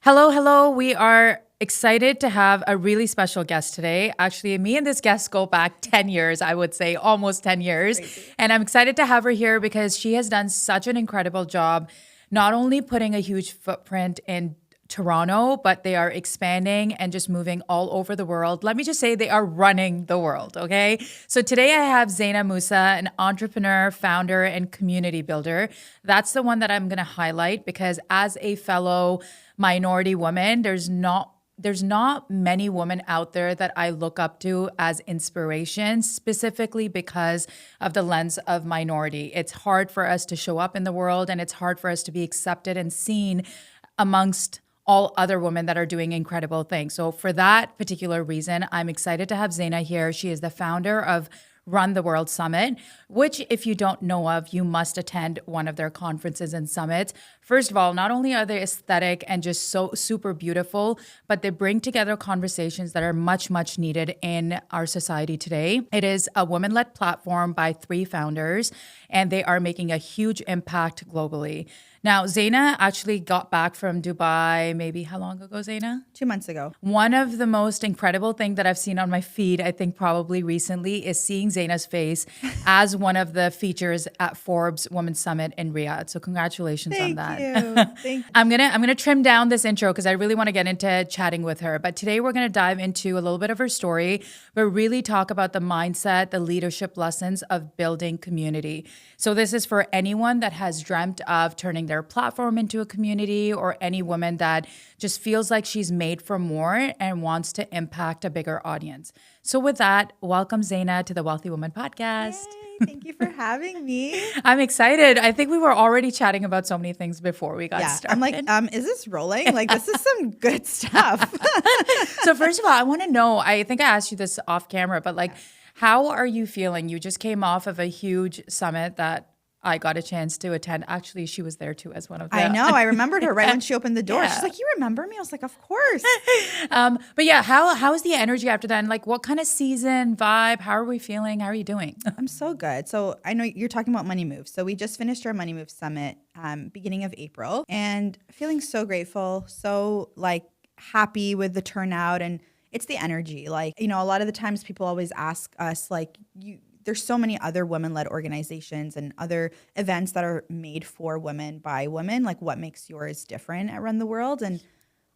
Hello, hello. We are excited to have a really special guest today. Actually, me and this guest go back 10 years, I would say, almost 10 years. Crazy. And I'm excited to have her here because she has done such an incredible job, not only putting a huge footprint in Toronto, but they are expanding and just moving all over the world. Let me just say they are running the world, okay? So today I have Zaina Moussa, an entrepreneur, founder, and community builder. That's the one that I'm going to highlight because as a fellow minority woman, there's not many women out there that I look up to as inspiration, specifically because of the lens of minority. It's hard for us to show up in the world and it's hard for us to be accepted and seen amongst all other women that are doing incredible things. So for that particular reason, I'm excited to have Zaina here. She is the founder of Run the World Summit, which if you don't know of, you must attend one of their conferences and summits. First of all, not only are they aesthetic and just so super beautiful, but they bring together conversations that are much, much needed in our society today. It is a women-led platform by 3 founders, and they are making a huge impact globally. Now, Zaina actually got back from Dubai, maybe how long ago, Zaina? 2 months ago. One of the most incredible things that I've seen on my feed, I think probably recently, is seeing Zaina's face as one of the features at Forbes Women's Summit in Riyadh. So congratulations on that. Thank you. I'm gonna trim down this intro because I really want to get into chatting with her. But today we're gonna dive into a little bit of her story, but really talk about the mindset, the leadership lessons of building community. So this is for anyone that has dreamt of turning their platform into a community, or any woman that just feels like she's made for more and wants to impact a bigger audience. So with that, welcome Zaina to the Wellthy Woman Podcast. Yay, thank you for having me. I'm excited. I think we were already chatting about so many things before we got started. I'm like, is this rolling? Like, this is some good stuff. So first of all, I want to know, I think I asked you this off camera, but like, how are you feeling? You just came off of a huge summit that I got a chance to attend. Actually, she was there too as one of the... I know. I remembered her right when she opened the door. Yeah. She's like, you remember me? I was like, of course. But yeah, how is the energy after that? And like, what kind of season vibe? How are we feeling? How are you doing? I'm so good. So I know you're talking about Money Moves. So we just finished our Money Moves Summit beginning of April, and feeling so grateful, so like happy with the turnout, and it's the energy. Like, you know, a lot of the times people always ask us, like, there's so many other women-led organizations and other events that are made for women by women. Like, what makes yours different at Run the World? And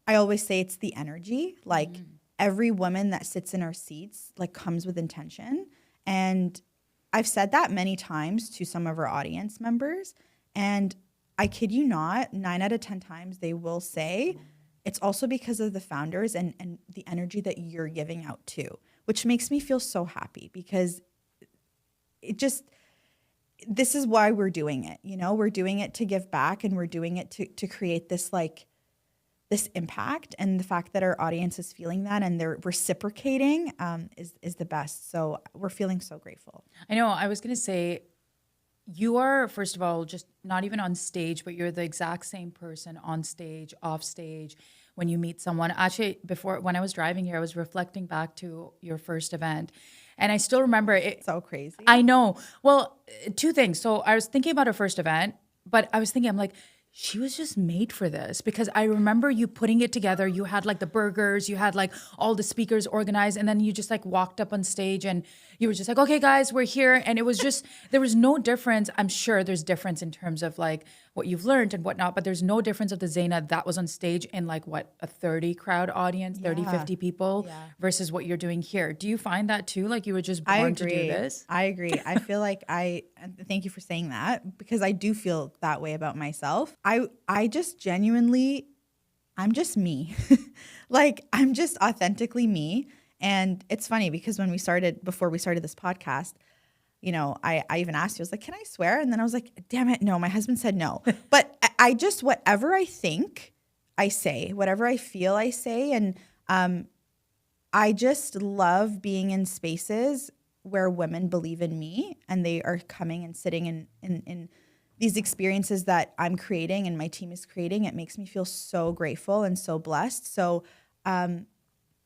I always say it's the energy. Like, every woman that sits in our seats, like, comes with intention. And I've said that many times to some of our audience members. And I kid you not, 9 out of 10 times they will say it's also because of the founders and the energy that you're giving out too, which makes me feel so happy, because this is why we're doing it. You know, we're doing it to give back, and we're doing it to create this, like, this impact. And the fact that our audience is feeling that and they're reciprocating is the best. So we're feeling so grateful. I know. I was going to say, you are, first of all, just not even on stage, but you're the exact same person on stage, off stage, when you meet someone. Actually, when I was driving here, I was reflecting back to your first event. And I still remember it. So crazy. I know. Well, 2 things. So I was thinking about her first event, but I was thinking, I'm like, she was just made for this, because I remember you putting it together. You had like the burgers, you had like all the speakers organized, and then you just like walked up on stage and you were just like, okay, guys, we're here. And it was just, there was no difference. I'm sure there's difference in terms of like what you've learned and whatnot, but there's no difference of the Zaina that was on stage in like what, a 30 crowd audience, 30, 50 people versus what you're doing here. Do you find that too? Like you were just born to do this? I agree. I feel like thank you for saying that, because I do feel that way about myself. I just genuinely, I'm just me. Like, I'm just authentically me. And it's funny because before we started this podcast, you know, I even asked you, I was like, can I swear? And then I was like, damn it, no, my husband said no. But I just, whatever I think, I say, whatever I feel, I say. And I just love being in spaces where women believe in me and they are coming and sitting in these experiences that I'm creating and my team is creating. It makes me feel so grateful and so blessed. So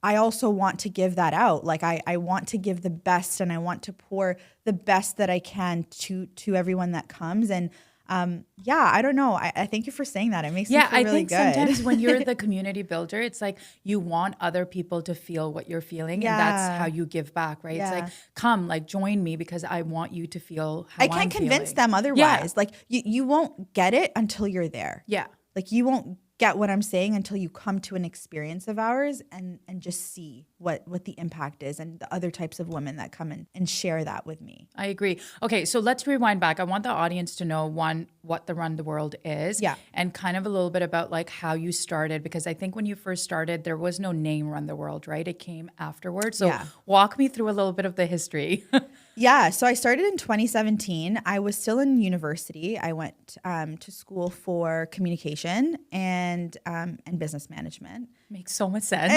I also want to give that out. Like I want to give the best, and I want to pour the best that I can to everyone that comes. And Yeah, I don't know. I thank you for saying that. It makes me feel I really think good. sometimes when you're the community builder, it's like you want other people to feel what you're feeling, and that's how you give back, right? It's like, come, like, join me because I want you to feel how I can't I'm convince feeling. them otherwise. Like you won't get it until you're there. Yeah. Like you won't get what I'm saying until you come to an experience of ours and just see what the impact is and the other types of women that come in and share that with me. I agree. Okay, so let's rewind back. I want the audience to know, one, what the Run the World is, and kind of a little bit about like how you started, because I think when you first started, there was no name Run the World, right? It came afterwards. So walk me through a little bit of the history. Yeah, so I started in 2017. I was still in university. I went to school for communication and business management. Makes so much sense.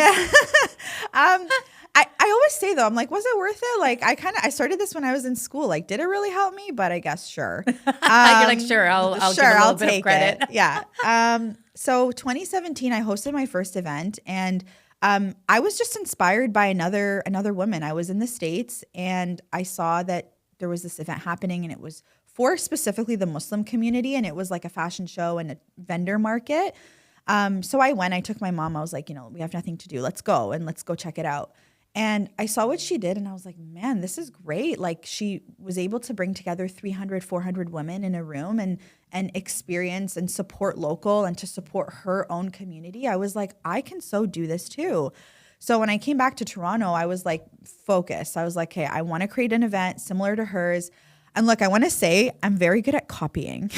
I always say though, I'm like, was it worth it? Like I started this when I was in school. Like, did it really help me? But I guess sure. You're like, sure, I'll give a little bit of credit. Yeah. So 2017, I hosted my first event, and I was just inspired by another woman. I was in the States and I saw that there was this event happening, and it was for specifically the Muslim community, and it was like a fashion show and a vendor market. So I went, I took my mom, I was like, we have nothing to do. Let's go check it out. And I saw what she did and I was like, man, this is great. Like she was able to bring together 300, 400 women in a room and experience and support local and to support her own community. I was like, I can so do this too. So when I came back to Toronto, I was like focused. I was like, hey, I want to create an event similar to hers. And look, I want to say I'm very good at copying.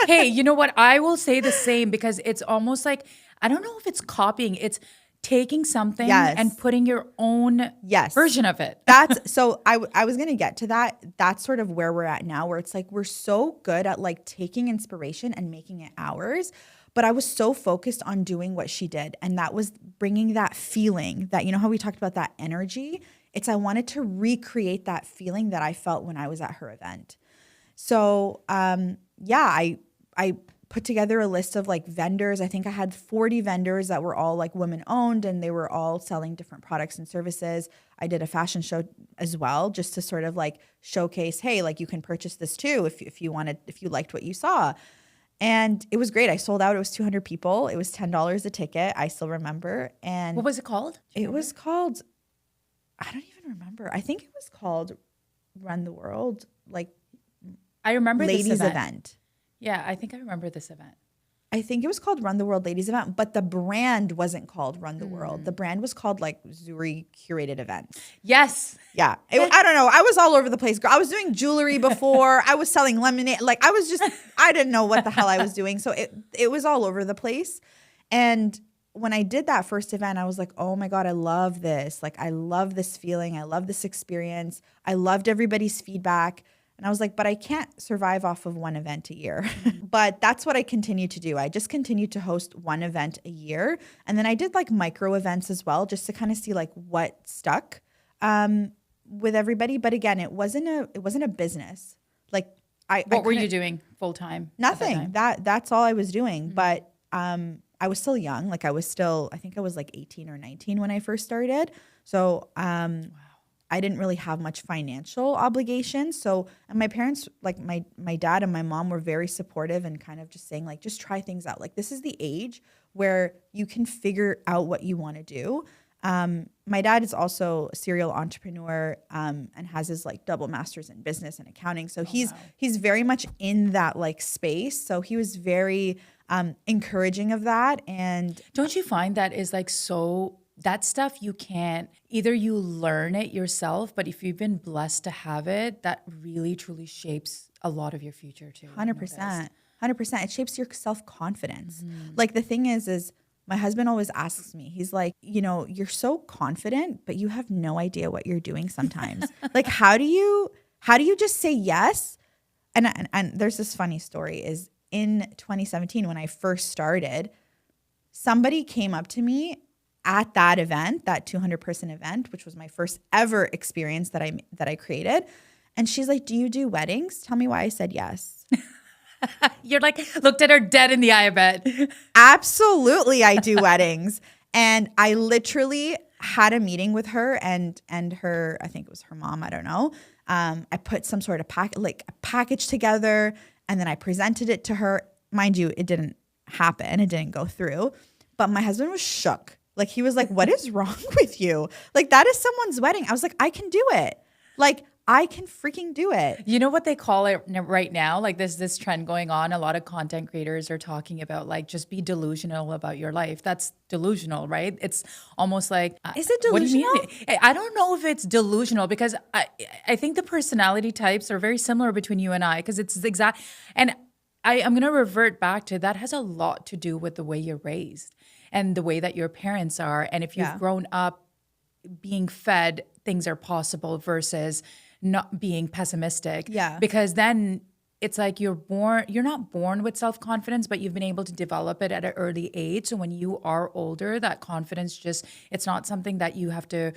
Hey, you know what? I will say the same, because it's almost like, I don't know if it's copying. It's taking something and putting your own version of it. So I was going to get to that. That's sort of where we're at now, where it's like we're so good at like taking inspiration and making it ours. But I was so focused on doing what she did. And that was bringing that feeling that, how we talked about that energy. I wanted to recreate that feeling that I felt when I was at her event. So, I put together a list of like vendors. I think I had 40 vendors that were all like women owned, and they were all selling different products and services. I did a fashion show as well, just to sort of like showcase, hey, like you can purchase this too if you liked what you saw. And it was great. I sold out. It was 200 people. It was $10 a ticket. I still remember. And what was it called? It was called, I don't even remember. I think it was called Run the World. Like I remember ladies this event. Yeah, I think I remember this event. I think it was called Run the World Ladies Event, but the brand wasn't called Run the World. The brand was called like Zuri Curated Events. Yes. Yeah. I don't know. I was all over the place, girl. I was doing jewelry before. I was selling lemonade. Like I didn't know what the hell I was doing. So it was all over the place. And when I did that first event, I was like, oh my God, I love this. Like, I love this feeling. I love this experience. I loved everybody's feedback. And I was like, but I can't survive off of one event a year. But that's what I continued to do. I just continued to host one event a year. And then I did like micro events as well, just to kind of see like what stuck with everybody. But again, it wasn't a business. Like what were you doing full time? Nothing. That's all I was doing. Mm-hmm. But I was still young. Like I think I was like 18 or 19 when I first started. So I didn't really have much financial obligation. So, and my parents, like my dad and my mom were very supportive and kind of just saying like, just try things out. Like this is the age where you can figure out what you want to do. My dad is also a serial entrepreneur and has his like double masters in business and accounting. So he's very much in that like space. So he was very encouraging of that. And don't you find that is like so... that stuff you can't, either you learn it yourself, but if you've been blessed to have it, that really truly shapes a lot of your future too. 100%. 100%. It shapes your self-confidence. Mm-hmm. Like the thing is my husband always asks me, he's like, you're so confident, but you have no idea what you're doing sometimes. Like, how do you just say yes? And there's this funny story is in 2017, when I first started, somebody came up to me at that event, that 200-person event, which was my first ever experience that I created. And she's like, do you do weddings? Tell me why I said yes. You're like, looked at her dead in the eye, I bet. Absolutely, I do weddings. And I literally had a meeting with her and her, I think it was her mom, I don't know. I put some sort of package together. And then I presented it to her. Mind you, it didn't happen. It didn't go through. But my husband was shook. Like, he was like, what is wrong with you? Like, that is someone's wedding. I was like, I can do it. Like, I can freaking do it. You know what they call it right now? Like, there's this trend going on. A lot of content creators are talking about, like, just be delusional about your life. That's delusional, right? It's almost like, Is it delusional? What do you mean? I don't know if it's delusional, because I think the personality types are very similar between you and I, because it's exact. And I'm going to revert back to that has a lot to do with the way you're raised and the way that your parents are. And if you've grown up being fed things are possible versus not being pessimistic. Yeah. Because then it's like you're not born with self-confidence, but you've been able to develop it at an early age. So when you are older, that confidence it's not something that you have to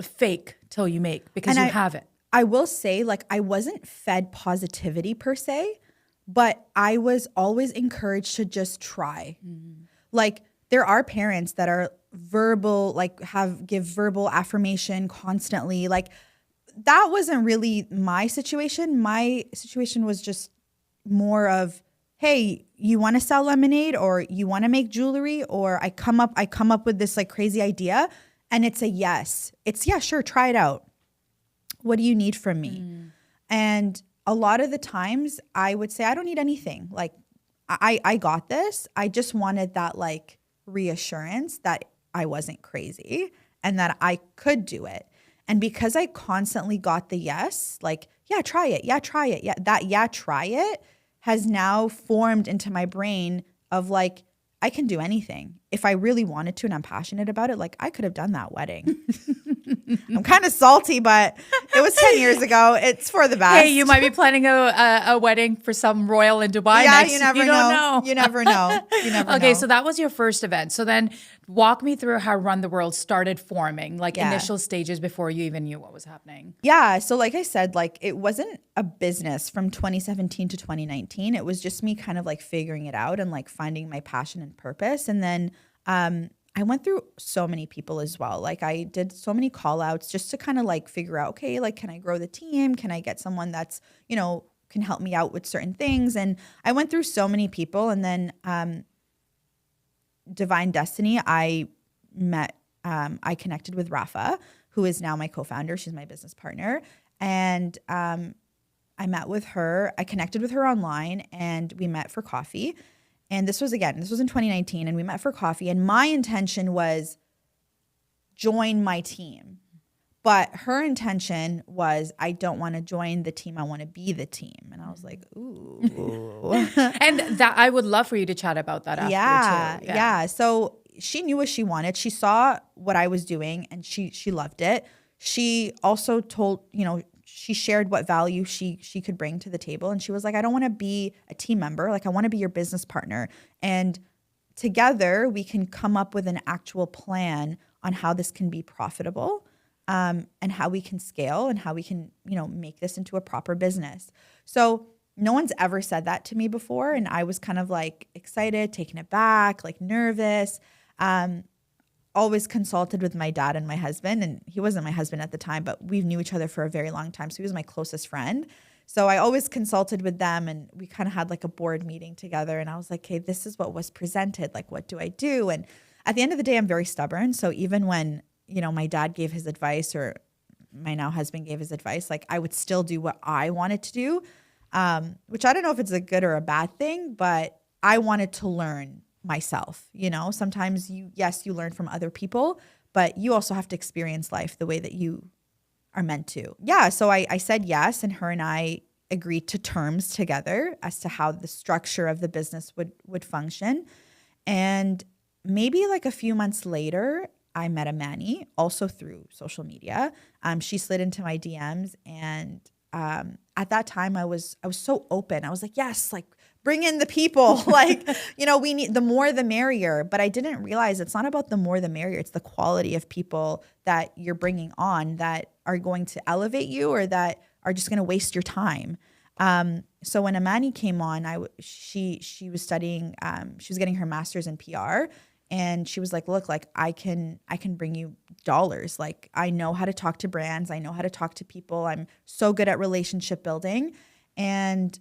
fake till you make, because you have it. I will say, like, I wasn't fed positivity per se, but I was always encouraged to just try. Mm-hmm. Like, there are parents that are verbal, like give verbal affirmation constantly. Like, that wasn't really my situation. My situation was just more of, hey, you want to sell lemonade, or you want to make jewelry, or I come up with this like crazy idea, and it's a yes. It's yeah, sure, try it out. What do you need from me? And a lot of the times I would say, I don't need anything. Like, I got this. I just wanted that like reassurance that I wasn't crazy and that I could do it. And because I constantly got the yes, like, yeah, try it. Yeah, try it. Yeah, that yeah, try it has now formed into my brain of like, I can do anything. If I really wanted to and I'm passionate about it, like, I could have done that wedding. I'm kind of salty, but it was 10 years ago. It's for the best. Hey, you might be planning a wedding for some royal in Dubai next. You never know. You never know. You never know. Okay, so that was your first event. So then walk me through how Run the World started forming, like initial stages before you even knew what was happening. Yeah, so like I said, like, it wasn't a business from 2017 to 2019. It was just me kind of like figuring it out and like finding my passion and purpose. And then I went through so many people as well. Like, I did so many call outs just to kind of like figure out, okay, like, can I grow the team? Can I get someone that's, you know, can help me out with certain things? And I went through so many people. And then Divine Destiny, I connected with Rafa, who is now my co-founder. She's my business partner. And I met with her. I connected with her online, and we met for coffee. And this was in 2019, and we met for coffee. And my intention was join my team. But her intention was, I don't want to join the team. I want to be the team. And I was like, ooh. And that I would love for you to chat about that after too. Yeah. So she knew what she wanted. She saw what I was doing, and she loved it. She also told, she shared what value she could bring to the table. And she was like, I don't want to be a team member. Like, I want to be your business partner. And together we can come up with an actual plan on how this can be profitable, and how we can scale and how we can, make this into a proper business. So no one's ever said that to me before. And I was kind of like excited, taken aback, like nervous. Always consulted with my dad and my husband, and he wasn't my husband at the time, but we knew each other for a very long time. So he was my closest friend. So I always consulted with them, and we kind of had like a board meeting together. And I was like, okay, this is what was presented. Like, what do I do? And at the end of the day, I'm very stubborn. So even when, my dad gave his advice, or my now husband gave his advice, like, I would still do what I wanted to do, which I don't know if it's a good or a bad thing, but I wanted to learn myself. Sometimes you learn from other people, but you also have to experience life the way that you are meant to. Yeah. So I said yes, and her and I agreed to terms together as to how the structure of the business would function. And maybe like a few months later, I met Amani, also through social media. She slid into my DMs, and at that time I was so open. I was like, yes, like, bring in the people. Like, we need the more the merrier. But I didn't realize it's not about the more the merrier. It's the quality of people that you're bringing on that are going to elevate you, or that are just going to waste your time. So when Amani came on, she was studying, she was getting her master's in PR. And she was like, look, like, I can bring you dollars. Like, I know how to talk to brands. I know how to talk to people. I'm so good at relationship building. And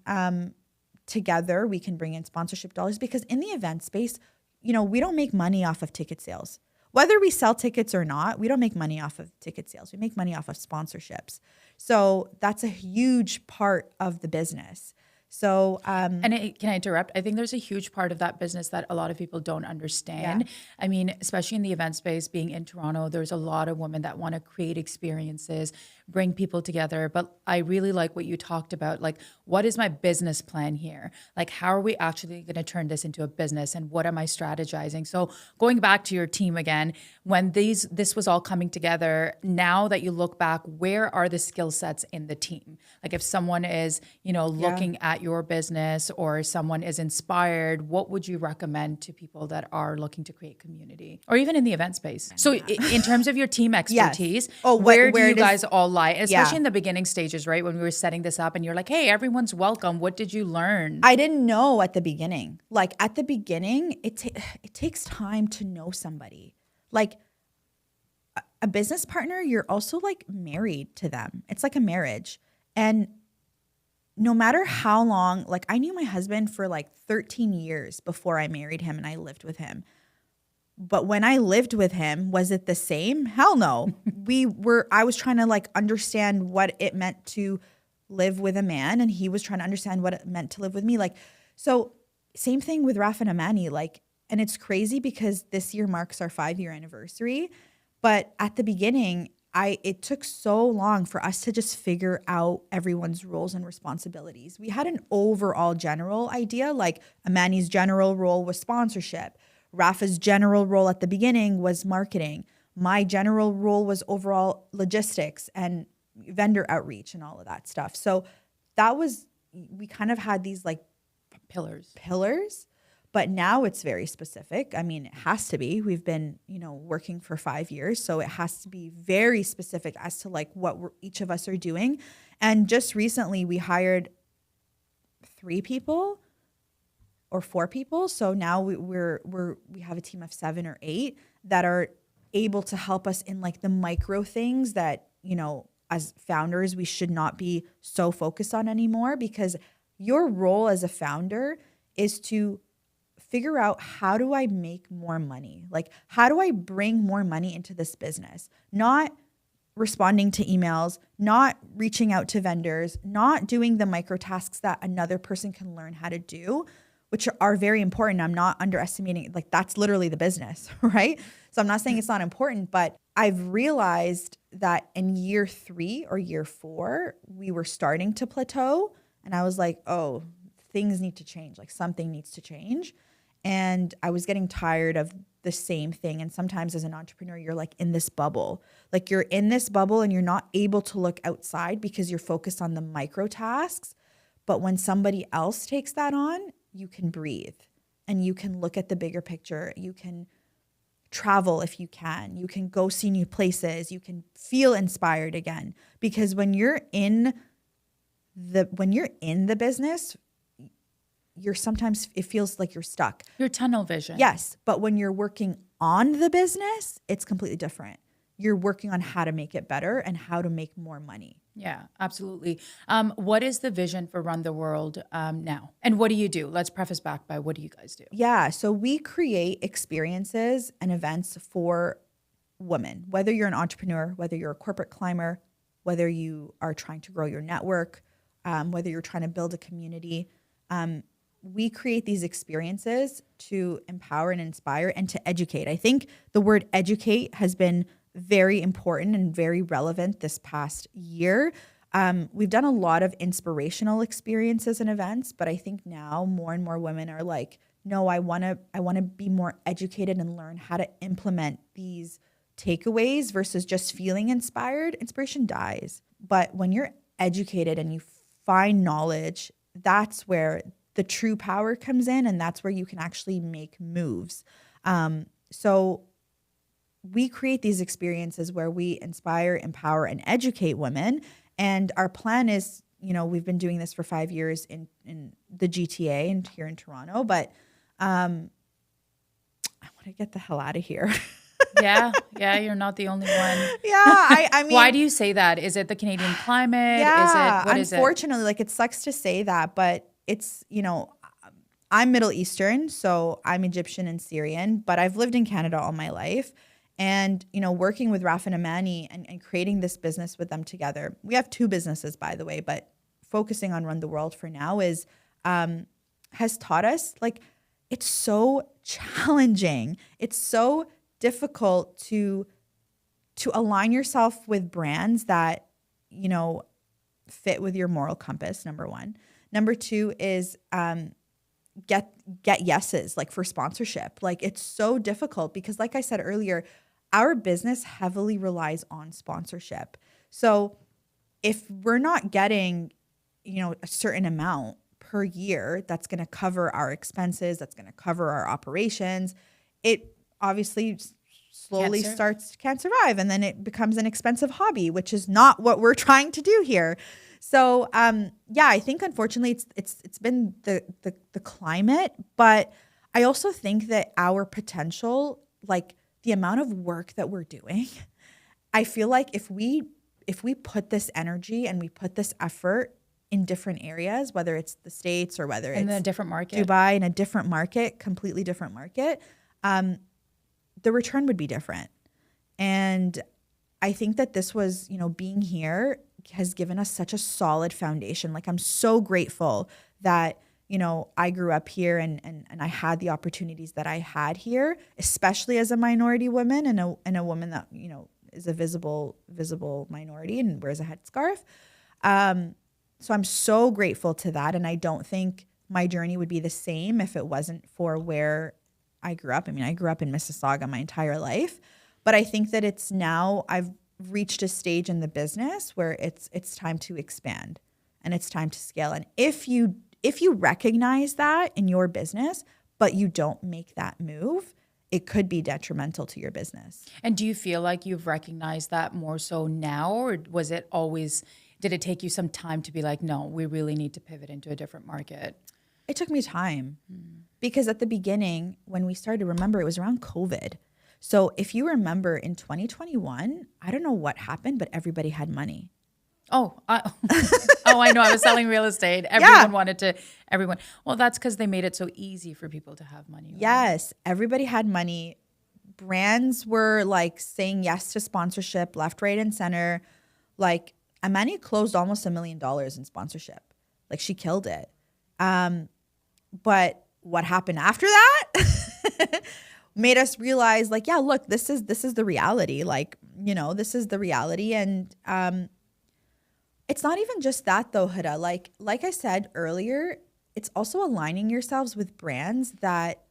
together we can bring in sponsorship dollars, because in the event space, we don't make money off of ticket sales. Whether we sell tickets or not, we don't make money off of ticket sales. We make money off of sponsorships. So that's a huge part of the business. So, can I interrupt? I think there's a huge part of that business that a lot of people don't understand. Yeah. I mean, especially in the event space, being in Toronto, there's a lot of women that want to create experiences, bring people together. But I really like what you talked about. Like, what is my business plan here? Like, how are we actually going to turn this into a business? And what am I strategizing? So going back to your team again, when this was all coming together, now that you look back, where are the skill sets in the team? Like if someone is, looking at your business or someone is inspired, what would you recommend to people that are looking to create community or even in the event space? So in terms of your team expertise, where do you guys all lie? Especially in the beginning stages, right? When we were setting this up and you're like, hey, everyone's welcome. What did you learn? I didn't know at the beginning. Like at the beginning, it takes time to know somebody. Like a business partner, you're also like married to them. It's like a marriage. And no matter how long, like I knew my husband for like 13 years before I married him and I lived with him. But when I lived with him, was it the same? Hell no. I was trying to like understand what it meant to live with a man, and he was trying to understand what it meant to live with me. Like, so same thing with Raf and Amani, like, and it's crazy because this year marks our 5-year anniversary. But at the beginning, it took so long for us to just figure out everyone's roles and responsibilities. We had an overall general idea, like Amani's general role was sponsorship. Rafa's general role at the beginning was marketing. My general role was overall logistics and vendor outreach and all of that stuff. So we kind of had these like pillars. But now it's very specific. I mean, it has to be. We've been, working for 5 years. So it has to be very specific as to like what each of us are doing. And just recently we hired 3 people or 4 people. So now we have a team of 7 or 8 that are able to help us in like the micro things that, as founders, we should not be so focused on anymore, because your role as a founder is to figure out, how do I make more money? Like, how do I bring more money into this business? Not responding to emails, not reaching out to vendors, not doing the micro tasks that another person can learn how to do, which are very important. I'm not underestimating, like that's literally the business, right? So I'm not saying it's not important, but I've realized that in year 3 or year 4, we were starting to plateau. And I was like, oh, things need to change. Like something needs to change. And I was getting tired of the same thing. And sometimes as an entrepreneur, you're like in this bubble. Like you're in this bubble and you're not able to look outside because you're focused on the micro tasks. But when somebody else takes that on, you can breathe and you can look at the bigger picture. You can travel if you can. You can go see new places. You can feel inspired again. Because when you're in the business, sometimes it feels like you're stuck. Your tunnel vision. Yes. But when you're working on the business, it's completely different. You're working on how to make it better and how to make more money. Yeah, absolutely. What is the vision for Run the World now? And what do you do? Let's preface back by, what do you guys do? Yeah. So we create experiences and events for women, whether you're an entrepreneur, whether you're a corporate climber, whether you are trying to grow your network, whether you're trying to build a community. We create these experiences to empower and inspire and to educate. I think the word educate has been very important and very relevant this past year. We've done a lot of inspirational experiences and events, but I think now more and more women are like, no, I want to be more educated and learn how to implement these takeaways versus just feeling inspired. Inspiration dies. But when you're educated and you find knowledge, that's where the true power comes in, and that's where you can actually make moves. So we create these experiences where we inspire, empower, and educate women. And our plan is, we've been doing this for 5 years in the GTA and here in Toronto, but I want to get the hell out of here. Yeah, you're not the only one. Yeah, I mean, Why do you say that? Is it the Canadian climate? yeah, What is it? unfortunately, like it sucks to say that, but it's, I'm Middle Eastern, so I'm Egyptian and Syrian, but I've lived in Canada all my life. And, working with Raf and Amani and creating this business with them together. We have 2 businesses, by the way, but focusing on Run the World for now has taught us, like, it's so challenging. It's so difficult to align yourself with brands that, fit with your moral compass, number 1. Number 2 is get yeses, like, for sponsorship. Like, it's so difficult because, like I said earlier, our business heavily relies on sponsorship. So if we're not getting, a certain amount per year that's going to cover our expenses, that's going to cover our operations, it obviously slowly can't survive. And then it becomes an expensive hobby, which is not what we're trying to do here. So, I think unfortunately it's been the climate, but I also think that our potential, like the amount of work that we're doing, I feel like if we put this energy and we put this effort in different areas, whether it's the States or whether it's in a different market, Dubai, in a different market, completely different market, the return would be different. And I think that this was, being here has given us such a solid foundation. Like, I'm so grateful that, I grew up here and I had the opportunities that I had here, especially as a minority woman and a woman that, is a visible minority and wears a headscarf. So I'm so grateful to that. And I don't think my journey would be the same if it wasn't for where I grew up. I mean, I grew up in Mississauga my entire life, but I think that it's now I've reached a stage in the business where it's time to expand and it's time to scale. And if you recognize that in your business, but you don't make that move, it could be detrimental to your business. And do you feel like you've recognized that more so now, or did it take you some time to be like, no, we really need to pivot into a different market? It took me time because at the beginning, when we started, remember, it was around COVID. So if you remember in 2021, I don't know what happened, but everybody had money. I know. I was selling real estate. Everyone. Well, that's because they made it so easy for people to have money. Right? Yes. Everybody had money. Brands were like saying yes to sponsorship left, right, and center. Like, Amani closed almost $1 million in sponsorship. Like, she killed it. But what happened after that made us realize, like, yeah, look, this is the reality. Like, this is the reality. And it's not even just that though, Huda. Like I said earlier, it's also aligning yourselves with brands that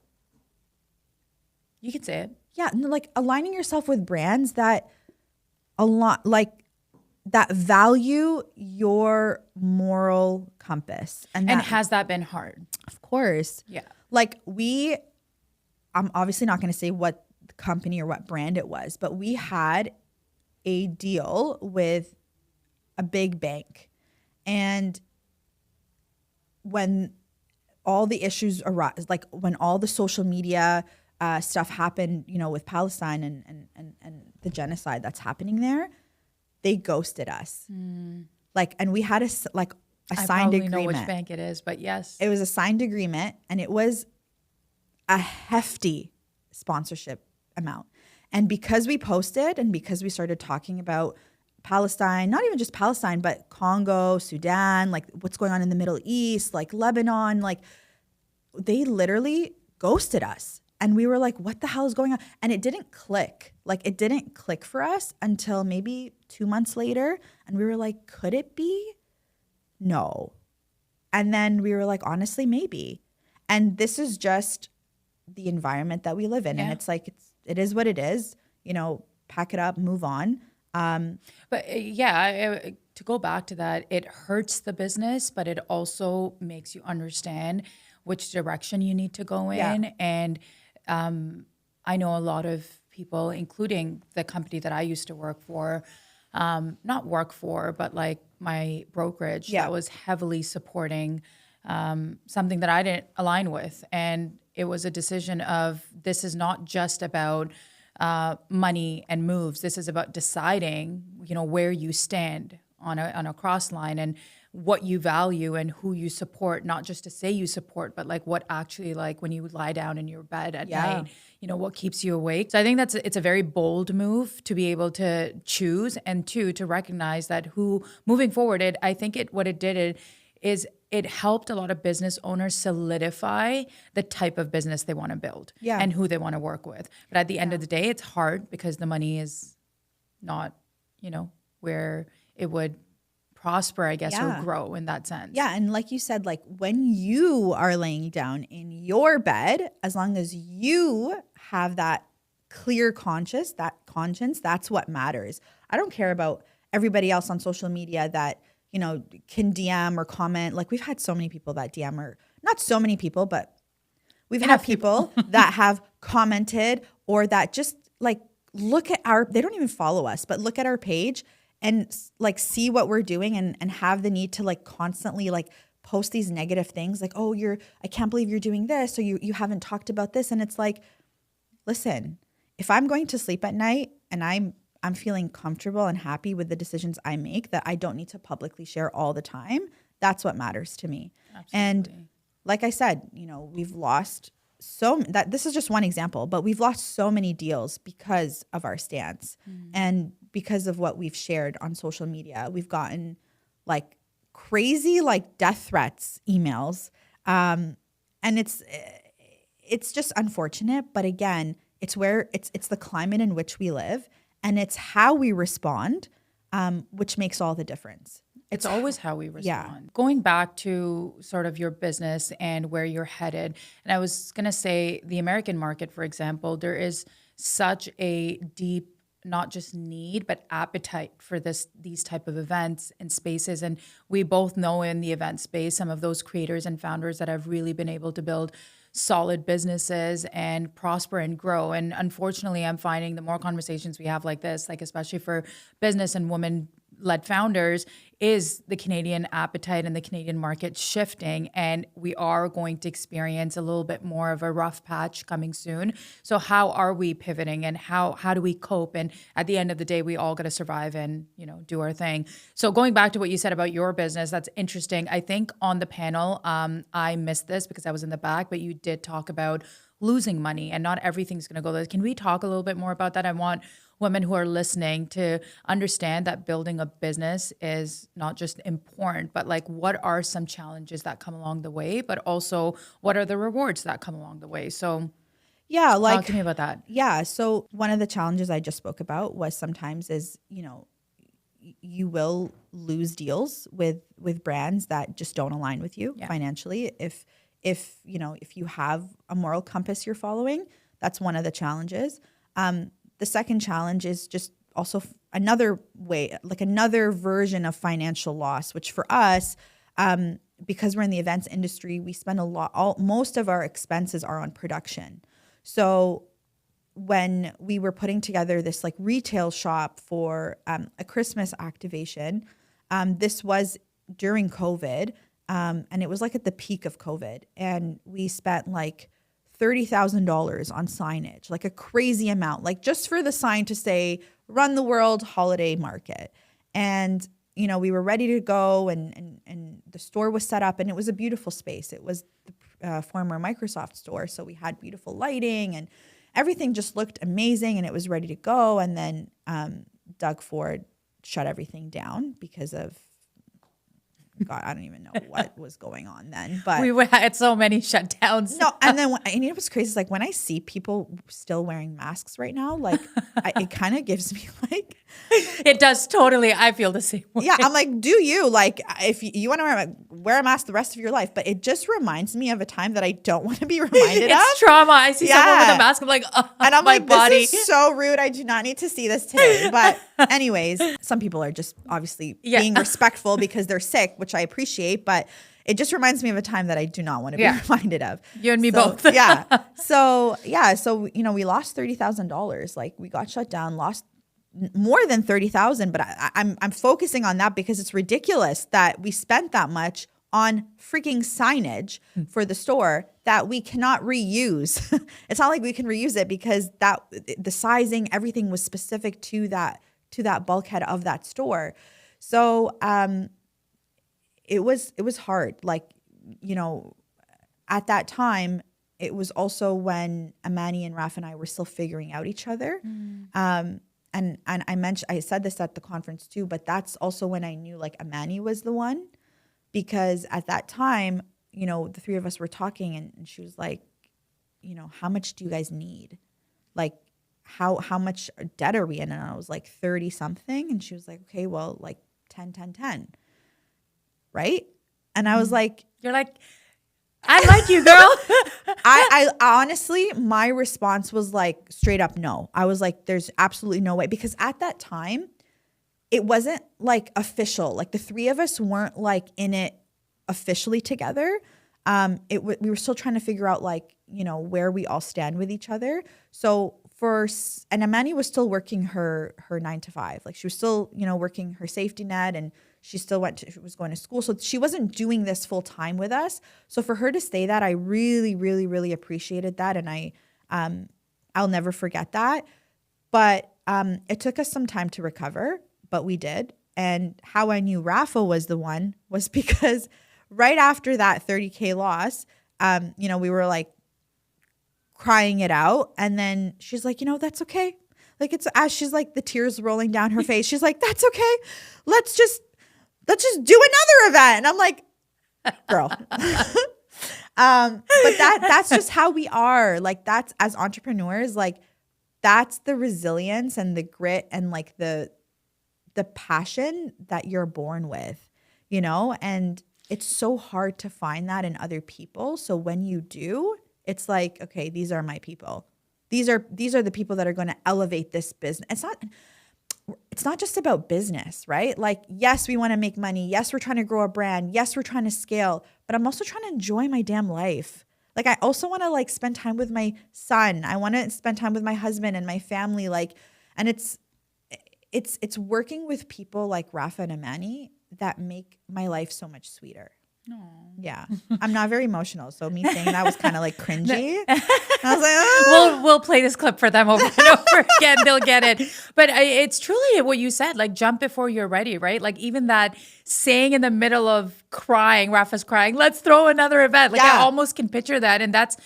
you can say it. Yeah, like aligning yourself with brands that that value your moral compass. And has that been hard? Of course. Yeah. Like I'm obviously not going to say what company or what brand it was, but we had a deal with a big bank. And when all the issues arise, like when all the social media stuff happened, with Palestine and the genocide that's happening there, they ghosted us. Like, and we had a signed agreement. I probably know which bank it is, but yes. It was a signed agreement, and it was a hefty sponsorship amount. And because we posted and because we started talking about Palestine, not even just Palestine, but Congo, Sudan, like what's going on in the Middle East, like Lebanon, like they literally ghosted us. And we were like, what the hell is going on? And it didn't click. Like, it didn't click for us until maybe 2 months later. And we were like, could it be? No. And then we were like, honestly, maybe. And this is just the environment that we live in. Yeah. And it's like, it is what it is. Pack it up, move on. But to go back to that, it hurts the business, but it also makes you understand which direction you need to go in. Yeah. And I know a lot of people, including the company that I used to work for, but like my brokerage that was heavily supporting something that I didn't align with. And it was a decision of, this is not just about money and moves. This is about deciding, where you stand on a cross line and what you value and who you support, not just to say you support, but like what actually, like when you lie down in your bed at night, what keeps you awake. So I think it's a very bold move to be able to choose, and two, to recognize that moving forward, what it did is it helped a lot of business owners solidify the type of business they want to build and who they want to work with. But at the end of the day, it's hard because the money is not, where it would prosper, I guess, or grow in that sense. Yeah. And like you said, like when you are laying down in your bed, as long as you have that clear conscience, that's what matters. I don't care about everybody else on social media that, can DM or comment. Like we've had so many people that DM, or not so many people, but we've had people that have commented or that just like look at they don't even follow us, but look at our page and like see what we're doing and have the need to like constantly like post these negative things like, oh, I can't believe you're doing this, or you haven't talked about this. And it's like, listen, if I'm going to sleep at night and I'm feeling comfortable and happy with the decisions I make that I don't need to publicly share all the time, that's what matters to me. Absolutely. And like I said, we've lost this is just one example, but we've lost so many deals because of our stance and because of what we've shared on social media. We've gotten like crazy, like death threats, emails. And it's just unfortunate. But again, it's the climate in which we live, and it's how we respond, which makes all the difference. It's always how we respond. Yeah. Going back to sort of your business and where you're headed, and I was going to say the American market, for example, there is such a deep, not just need, but appetite for these type of events and spaces. And we both know in the event space, some of those creators and founders that have really been able to build solid businesses and prosper and grow. And unfortunately, I'm finding the more conversations we have like this, like especially for business and women-led founders, is the Canadian appetite and the Canadian market shifting, and we are going to experience a little bit more of a rough patch coming soon. So how are we pivoting, and how do we cope? And at the end of the day, we all got to survive and do our thing. So going back to what you said about your business, that's interesting. I think on the panel, I missed this because I was in the back, but you did talk about losing money, and not everything's going to go there. Can we talk a little bit more about that? I want women who are listening to understand that building a business is not just important, but like what are some challenges that come along the way, but also what are the rewards that come along the way? So talk to me about that. Yeah. So one of the challenges I just spoke about was sometimes is, you will lose deals with brands that just don't align with you financially. If you have a moral compass you're following, that's one of the challenges. The second challenge is just also another way, like another version of financial loss, which for us, because we're in the events industry, we spend most of our expenses are on production. So when we were putting together this like retail shop for a Christmas activation, this was during COVID, and it was like at the peak of COVID, and we spent like $30,000 on signage, like a crazy amount, like just for the sign to say "Run the World Holiday Market." And we were ready to go, and the store was set up, and it was a beautiful space. It was the former Microsoft store, so we had beautiful lighting, and everything just looked amazing, and it was ready to go. And then Doug Ford shut everything down because of God, I don't even know what was going on then. But we had so many shutdowns. No, and then it was crazy. It's like when I see people still wearing masks right now, like it kind of gives me like. It does totally. I feel the same way. Yeah, I'm like, do you like if you want to wear a mask the rest of your life? But it just reminds me of a time that I don't want to be reminded of. It's trauma. I see someone with a mask. I'm like, and I'm my like, body. This is so rude. I do not need to see this today. But anyways, some people are just obviously being respectful because they're sick, which I appreciate. But it just reminds me of a time that I do not want to be reminded of. You and me both. So we lost $30,000. Like we got shut down, lost more than 30,000, but I'm focusing on that because it's ridiculous that we spent that much on freaking signage for the store that we cannot reuse. It's not like we can reuse it because the sizing, everything was specific to that bulkhead of that store. So it was hard. Like, you know, at that time, it was also when Amani and Raf and I were still figuring out each other. And I said this at the conference too, but that's also when I knew like Amani was the one. Because at that time, you know, the three of us were talking and she was like, you know, how much do you guys need? Like, how much debt are we in? And I was like 30 something. And she was like, okay, well, like 10, 10, 10. Right? And I was like, you're like, I like you, girl. I honestly, my response was like straight up no. I was like, there's absolutely no way. Because at that time, it wasn't like official. Like the three of us weren't like in it officially together. We were still trying to figure out like, you know, where we all stand with each other. So and Amani was still working her 9 to 5. Like she was still, you know, working her safety net and she still was going to school. So she wasn't doing this full time with us. So for her to say that, I really, really, really appreciated that. And I'll never forget that. But it took us some time to recover. But we did. And how I knew Rafa was the one was because right after that 30K loss, you know, we were like crying it out. And then she's like, you know, that's okay. Like it's as she's like the tears rolling down her face. She's like, that's okay. Let's just do another event. And I'm like, girl. But that's just how we are. Like that's as entrepreneurs, like that's the resilience and the grit and like the passion that you're born with, you know, and it's so hard to find that in other people. So when you do, it's like, okay, these are my people. These are the people that are going to elevate this business. It's not just about business, right? Like, yes, we want to make money. Yes, we're trying to grow a brand. Yes, we're trying to scale, but I'm also trying to enjoy my damn life. Like, I also want to like spend time with my son. I want to spend time with my husband and my family. Like, and it's working with people like Rafa and Amani that make my life so much sweeter. Aww. Yeah. I'm not very emotional. So me saying that was kind of like cringy. I was like, oh. We'll play this clip for them over and over again. They'll get it. But it's truly what you said, like jump before you're ready, right? Like even that saying in the middle of crying, Rafa's crying, let's throw another event. Like I almost can picture that. And that's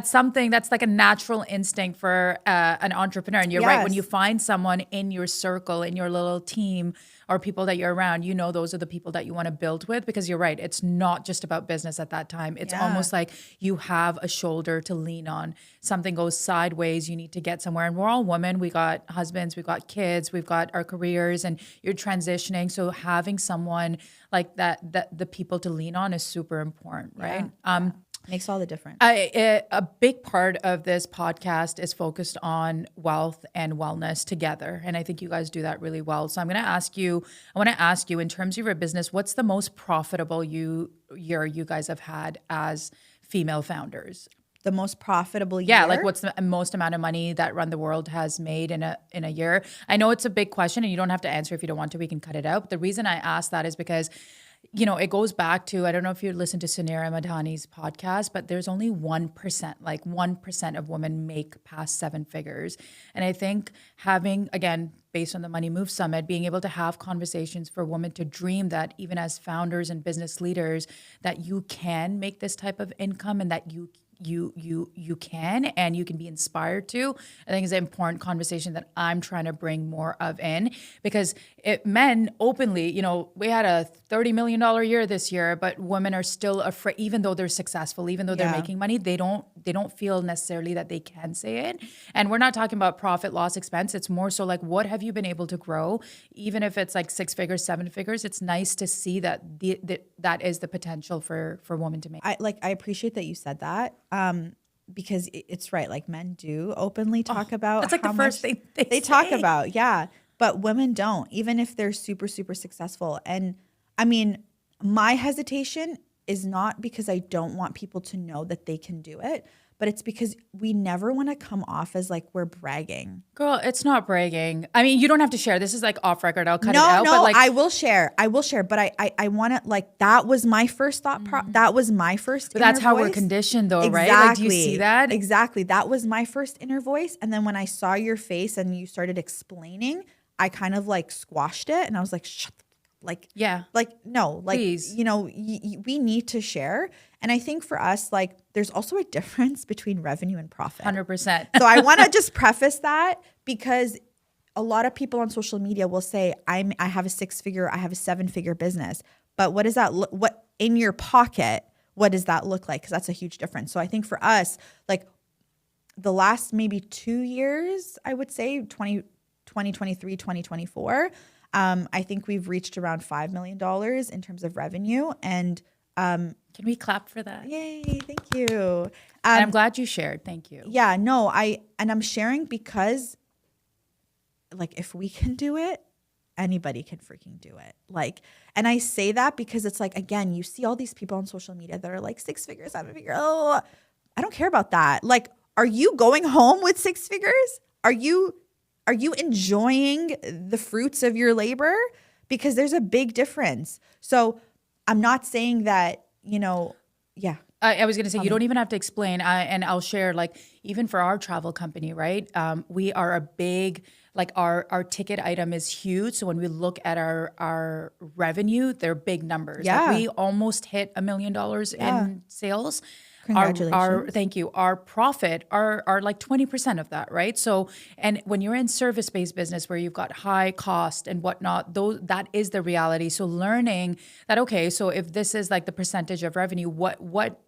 something that's like a natural instinct for an entrepreneur. And you're right. When you find someone in your circle, in your little team or people that you're around, you know, those are the people that you want to build with because you're right. It's not just about business at that time. It's almost like you have a shoulder to lean on. Something goes sideways, you need to get somewhere. And we're all women. We got husbands, we've got kids, we've got our careers and you're transitioning. So having someone like that the people to lean on is super important, right? Makes all the difference. A big part of this podcast is focused on wealth and wellness together. And I think you guys do that really well. So I want to ask you in terms of your business, what's the most profitable year you guys have had as female founders? The most profitable year? Yeah, like what's the most amount of money that Run the World has made in a year? I know it's a big question and you don't have to answer if you don't want to, we can cut it out. But the reason I ask that is because you know, it goes back to, I don't know if you listen to Sunira Madhani's podcast, but there's only 1%, like 1% of women make past 7 figures. And I think having, again, based on the Money Move Summit, being able to have conversations for women to dream that even as founders and business leaders, that you can make this type of income and that you can and you can be inspired to, I think is an important conversation that I'm trying to bring more of in because men openly, you know, we had a $30 million year this year, but women are still afraid, even though they're successful, even though they're making money, they don't feel necessarily that they can say it. And we're not talking about profit, loss, expense. It's more so like, what have you been able to grow? Even if it's like 6 figures, 7 figures, it's nice to see that that is the potential for women to make. I appreciate that you said that. Because it's right. Like men do openly talk about that's like how the first much thing they talk about. Yeah. But women don't, even if they're super, super successful. And I mean, my hesitation is not because I don't want people to know that they can do it, but it's because we never want to come off as like we're bragging. Girl, it's not bragging. I mean, you don't have to share. This is like off record. I'll cut it No, out. no, But like, I will share. But I want to, like, that was my first thought. That was my first but that's inner how we're voice. conditioned though, Exactly. right? Like, do you see that? Exactly. That was my first inner voice. And then when I saw your face and you started explaining, I kind of like squashed it and I was like, shut the like, Yeah. like, no, like, Please. you know, we need to share. And I think for us, like, there's also a difference between revenue and profit. 100%. So I want to just preface that because a lot of people on social media will say, I have a 6-figure, I have a 7-figure business. But what does that look, what in your pocket, what does that look like? Because that's a huge difference. So I think for us, like the last maybe 2 years, I would say 2023, 2024, I think we've reached around $5 million in terms of revenue. And Can we clap for that? yay, thank you. And I'm glad you shared. Thank you. Yeah, no, I'm sharing because like if we can do it, anybody can freaking do it. Like, and I say that because it's like, again, you see all these people on social media that are like 6 figures, 7-figure. Oh, I don't care about that. Like, are you going home with 6 figures? Are you enjoying the fruits of your labor? Because there's a big difference. So I'm not saying that, you know, yeah. I was going to say, you don't even have to explain. And I'll share, like, even for our travel company, right? We are a big, like our ticket item is huge. So when we look at our revenue, they're big numbers. Yeah. Like we almost hit $1 million in sales. Congratulations. Thank you. Our profit are like 20% of that, right? So, and when you're in service-based business where you've got high cost and whatnot, that is the reality. So learning that, okay, so if this is like the percentage of revenue, what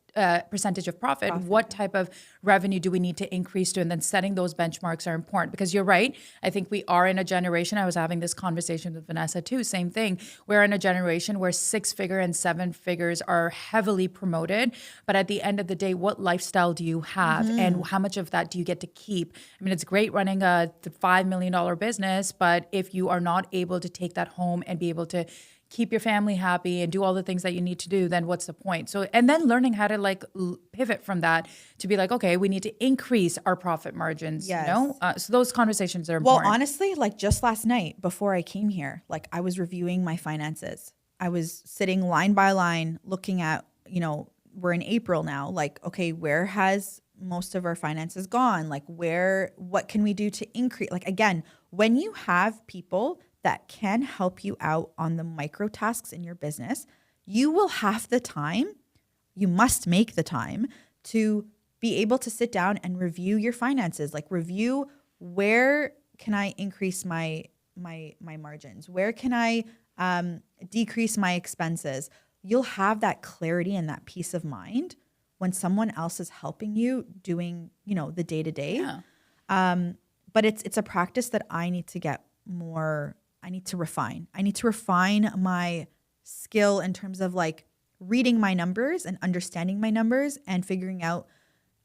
percentage of profit, what type of revenue do we need to increase to? And then setting those benchmarks are important because you're right. I think we are in a generation, I was having this conversation with Vanessa too, same thing. We're in a generation where 6-figure and 7 figures are heavily promoted. But at the end of the day, what lifestyle do you have and how much of that do you get to keep? I mean, it's great running a $5 million business, but if you are not able to take that home and be able to keep your family happy and do all the things that you need to do, then what's the point? So, and then learning how to like pivot from that to be like, okay, we need to increase our profit margins, Yes. you know? So those conversations are important. Well, honestly, like just last night before I came here, like I was reviewing my finances. I was sitting line by line looking at, you know, we're in April now, like, okay, where has most of our finances gone? Like what can we do to increase? Like, again, when you have people that can help you out on the micro tasks in your business, you will have the time, you must make the time to be able to sit down and review your finances, like review where can I increase my margins? Where can I decrease my expenses? You'll have that clarity and that peace of mind when someone else is helping you doing, you know, the day-to-day. Yeah. But it's a practice that I need to get more, I need to refine. I need to refine my skill in terms of like reading my numbers and understanding my numbers and figuring out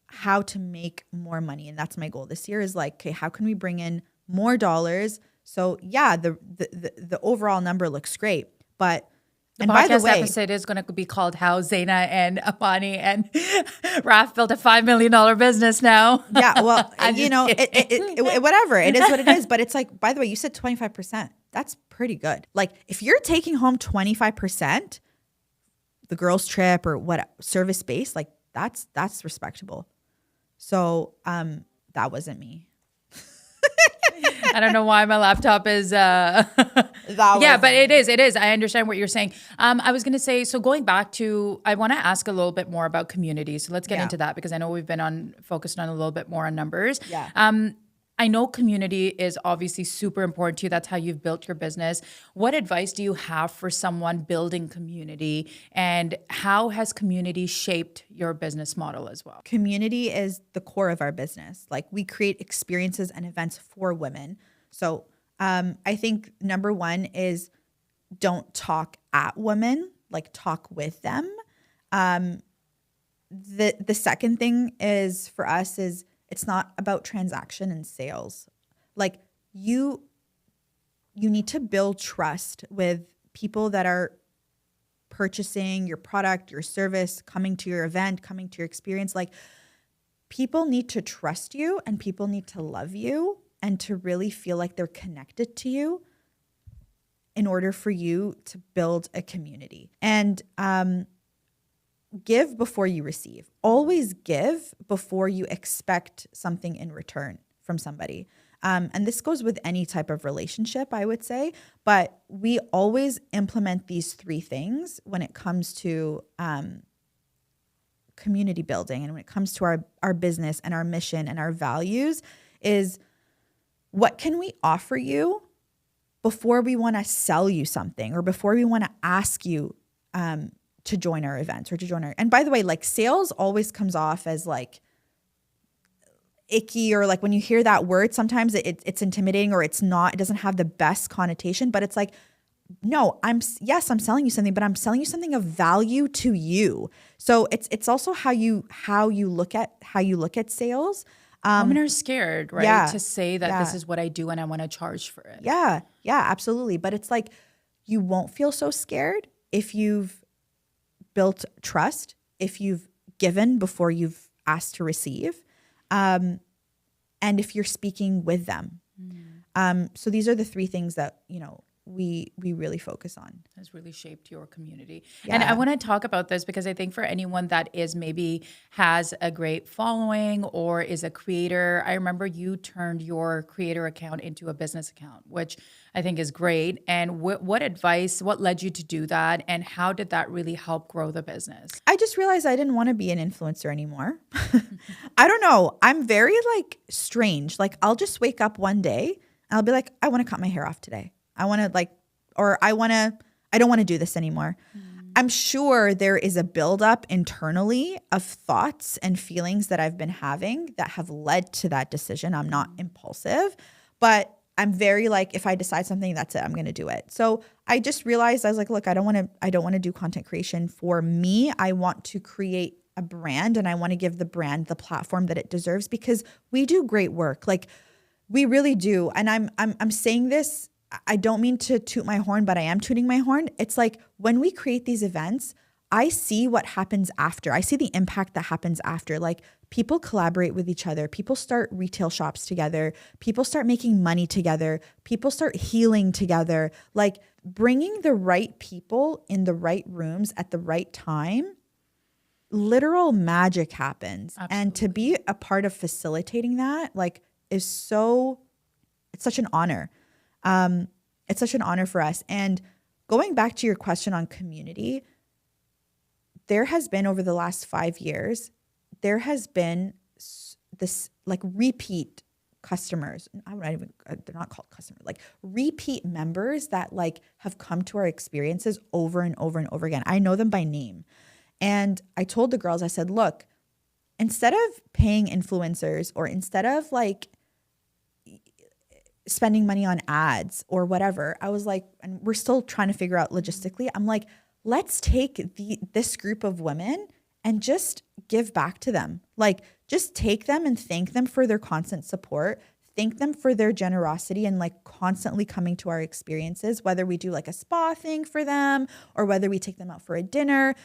how to make more money. And that's my goal this year is like, okay, how can we bring in more dollars? So yeah, the overall number looks great, but The and podcast by the way, episode is going to be called How Zaina and Amani and Raf built a $5 million business now. yeah, well, I'm you just know, kidding. whatever. It is what it is. But it's like, by the way, you said 25%. That's pretty good. Like if you're taking home 25%, the girls trip or what service based, like that's respectable. So that wasn't me. I don't know why my laptop is yeah, but it is. I understand what you're saying. I was going to say, so going back to, I want to ask a little bit more about community. So let's get into that because I know we've been focused on a little bit more on numbers. Yeah. I know community is obviously super important to you. That's how you've built your business. What advice do you have for someone building community and how has community shaped your business model as well? Community is the core of our business. Like we create experiences and events for women. So I think number one is don't talk at women, like talk with them. The second thing is for us is it's not about transaction and sales. Like you need to build trust with people that are purchasing your product, your service, coming to your event, coming to your experience. Like people need to trust you and people need to love you and to really feel like they're connected to you in order for you to build a community. And give before you receive. Always give before you expect something in return from somebody. And this goes with any type of relationship, I would say. But we always implement these 3 things when it comes to community building and when it comes to our business and our mission and our values is, what can we offer you before we want to sell you something or before we want to ask you to join our events or to join our, and by the way, like sales always comes off as like icky, or like when you hear that word, sometimes it's intimidating or it's not, it doesn't have the best connotation, but it's like, no, I'm selling you something, but I'm selling you something of value to you. So it's also how you look at sales. Women are scared, right? Yeah, to say that this is what I do and I want to charge for it. Yeah, absolutely. But it's like, you won't feel so scared if you've built trust, if you've given before you've asked to receive, and if you're speaking with them. So these are the 3 things that, we really focus on. Has really shaped your community. Yeah. And I want to talk about this because I think for anyone that is maybe has a great following or is a creator, I remember you turned your creator account into a business account, which I think is great. And what led you to do that? And how did that really help grow the business? I just realized I didn't want to be an influencer anymore. I don't know. I'm very like strange. Like I'll just wake up one day and I'll be like, I want to cut my hair off today. I don't want to do this anymore. I'm sure there is a buildup internally of thoughts and feelings that I've been having that have led to that decision. I'm not impulsive, but I'm very like, if I decide something, that's it, I'm going to do it. So I just realized, I was like, look, I don't want to do content creation for me. I want to create a brand and I want to give the brand the platform that it deserves because we do great work. Like we really do. And I'm saying this, I don't mean to toot my horn, but I am tooting my horn. It's like when we create these events, I see what happens after. I see the impact that happens after. Like people collaborate with each other. People start retail shops together. People start making money together. People start healing together. Like bringing the right people in the right rooms at the right time, literal magic happens. Absolutely. And to be a part of facilitating that, like it's such an honor. It's such an honor for us. And going back to your question on community, there has been over the last 5 years, there has been this like repeat customers. They're not called customers, like repeat members that like have come to our experiences over and over and over again. I know them by name. And I told the girls, I said, look, instead of paying influencers or instead of like spending money on ads or whatever, I was like, and we're still trying to figure out logistically, I'm like, let's take this group of women and just give back to them. Like just take them and thank them for their constant support, thank them for their generosity and like constantly coming to our experiences, whether we do like a spa thing for them or whether we take them out for a dinner.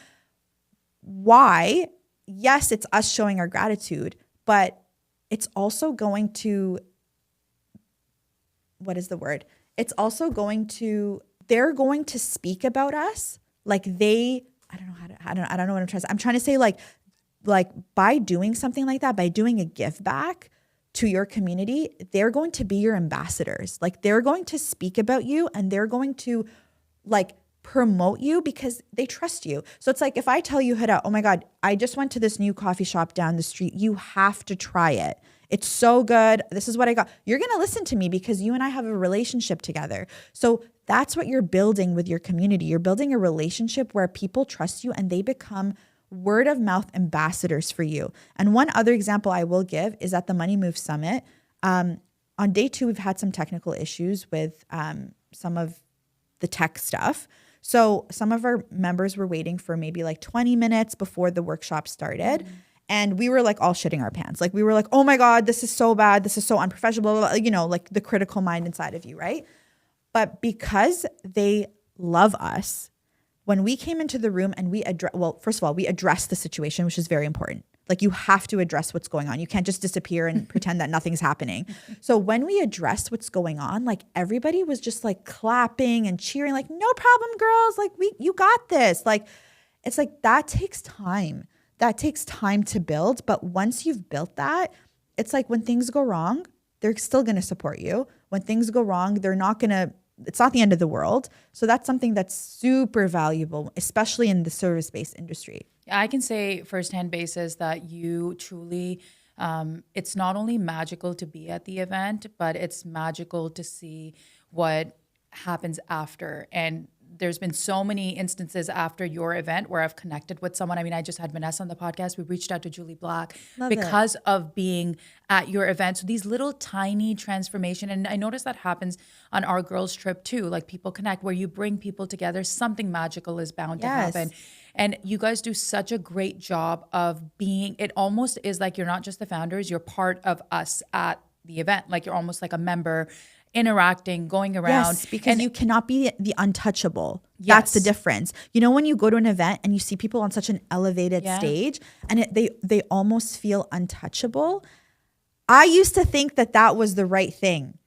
Why? Yes, it's us showing our gratitude, but it's also going to, what is the word? It's also going to, they're going to speak about us like I don't know what I'm trying to say. I'm trying to say like by doing something like that, by doing a give back to your community, they're going to be your ambassadors. Like they're going to speak about you and they're going to like promote you because they trust you. So it's like if I tell you, Hida, oh my God, I just went to this new coffee shop down the street. You have to try it. It's so good. This is what I got. You're going to listen to me because you and I have a relationship together. So that's what you're building with your community. You're building a relationship where people trust you and they become word of mouth ambassadors for you. And one other example I will give is at the Money Move Summit. On day 2, we've had some technical issues with some of the tech stuff. So some of our members were waiting for maybe like 20 minutes before the workshop started. Mm-hmm. And we were like all shitting our pants. Like we were like, oh my God, this is so bad. This is so unprofessional, blah, blah, blah. You know, like the critical mind inside of you, right? But because they love us, when we came into the room and first of all, we addressed the situation, which is very important. Like you have to address what's going on. You can't just disappear and pretend that nothing's happening. So when we addressed what's going on, like everybody was just like clapping and cheering, like, no problem, girls. Like you got this. Like, it's like that takes time. That takes time to build. But once you've built that, it's like when things go wrong, they're still going to support you. When things go wrong, it's not the end of the world. So that's something that's super valuable, especially in the service-based industry. I can say firsthand basis that you truly, it's not only magical to be at the event, but it's magical to see what happens after. And there's been so many instances after your event where I've connected with someone. I mean, I just had Vanessa on the podcast. We reached out to Julie Black because of being at your event. So these little tiny transformation, and I noticed that happens on our girls trip too. Like people connect where you bring people together. Something magical is bound to happen. And you guys do such a great job of being, it almost is like you're not just the founders, you're part of us at the event. Like you're almost like a member interacting, going around. Yes, because you cannot be the untouchable. That's the difference. You know, when you go to an event and you see people on such an elevated stage and they almost feel untouchable. I used to think that was the right thing,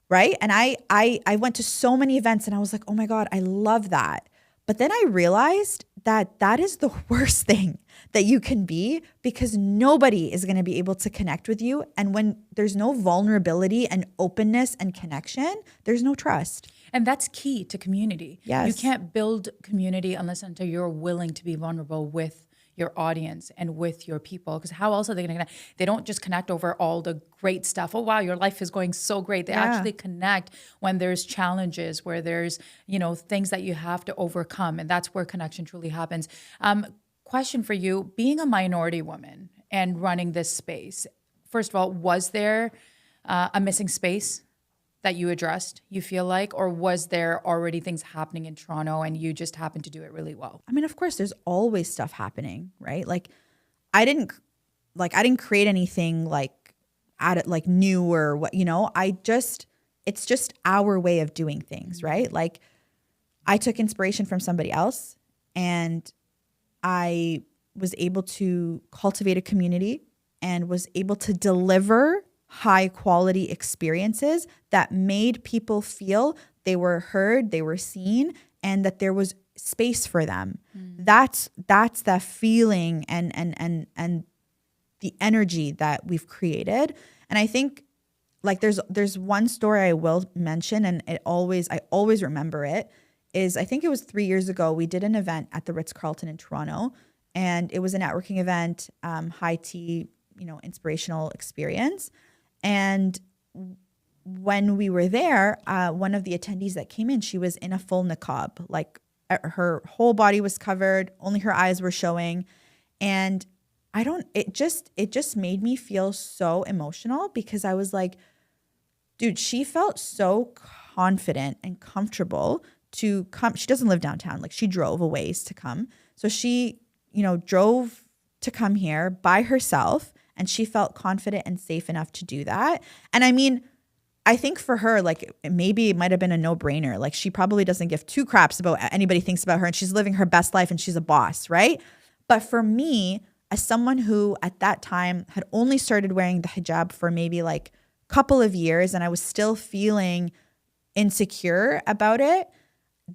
right? And I went to so many events and I was like, oh my God, I love that. But then I realized that is the worst thing that you can be, because nobody is going to be able to connect with you. And when there's no vulnerability and openness and connection, there's no trust. And that's key to community. Yes. You can't build community until you're willing to be vulnerable with your audience and with your people, because how else are they going to connect? They don't just connect over all the great stuff. Oh, wow, your life is going so great. They actually connect when there's challenges, where there's, things that you have to overcome. And that's where connection truly happens. Question for you, being a minority woman and running this space, first of all, was there a missing space that you addressed, you feel like, or was there already things happening in Toronto and you just happened to do it really well? I mean, of course, there's always stuff happening, right? Like, I didn't create anything new or what, it's just our way of doing things, right? Like, I took inspiration from somebody else and I was able to cultivate a community and was able to deliver high quality experiences that made people feel they were heard, they were seen, and that there was space for them. That's the feeling and the energy that we've created. And I think like there's one story I will mention, and I always remember it, is I think it was 3 years ago, we did an event at the Ritz-Carlton in Toronto, and it was a networking event, high tea, inspirational experience. And when we were there, one of the attendees that came in, she was in a full niqab, like her whole body was covered, only her eyes were showing. And it just made me feel so emotional, because I was like, dude, she felt so confident and comfortable to come. She doesn't live downtown. Like, she drove a ways to come. So she, drove to come here by herself, and she felt confident and safe enough to do that. And I mean, I think for her, like, maybe it might have been a no-brainer. Like, she probably doesn't give two craps about anybody thinks about her, and she's living her best life and she's a boss, right? But for me, as someone who at that time had only started wearing the hijab for maybe like a couple of years, and I was still feeling insecure about it,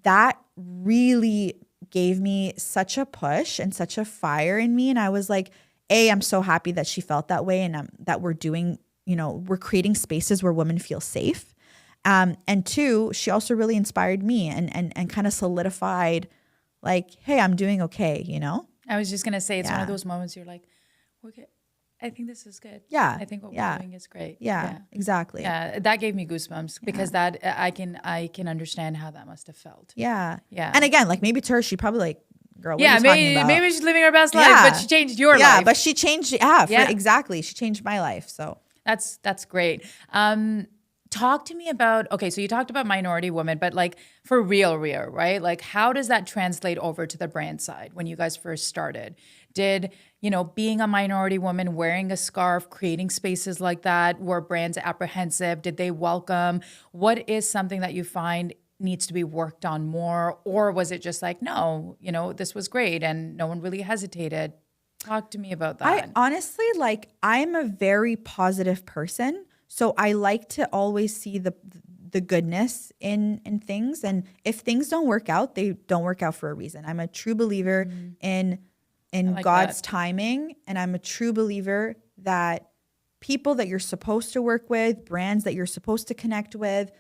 that really gave me such a push and such a fire in me. And I was like, I'm so happy that she felt that way, and that we're doing, we're creating spaces where women feel safe. And two, she also really inspired me and kind of solidified, like, hey, I'm doing okay, I was just going to say, it's one of those moments you're like, okay, I think this is good. Yeah. I think what we're doing is great. Yeah, exactly. Yeah, that gave me goosebumps, because that I can understand how that must have felt. Yeah. Yeah. And again, like, maybe to her, she probably like, girl, what are you talking about? Maybe she's living her best life, but she changed your life. Yeah, but she changed, exactly. She changed my life, so. That's great. Talk to me about, okay, so you talked about minority women, but like for real, right? Like, how does that translate over to the brand side when you guys first started? Did, being a minority woman, wearing a scarf, creating spaces like that, were brands apprehensive? Did they welcome? What is something that you find needs to be worked on more? Or was it just like, no, this was great and no one really hesitated? Talk to me about that. I honestly, like, I'm a very positive person. So I like to always see the goodness in things. And if things don't work out, they don't work out for a reason. I'm a true believer in like God's that. timing. And I'm a true believer that people that you're supposed to work with, brands that you're supposed to connect with,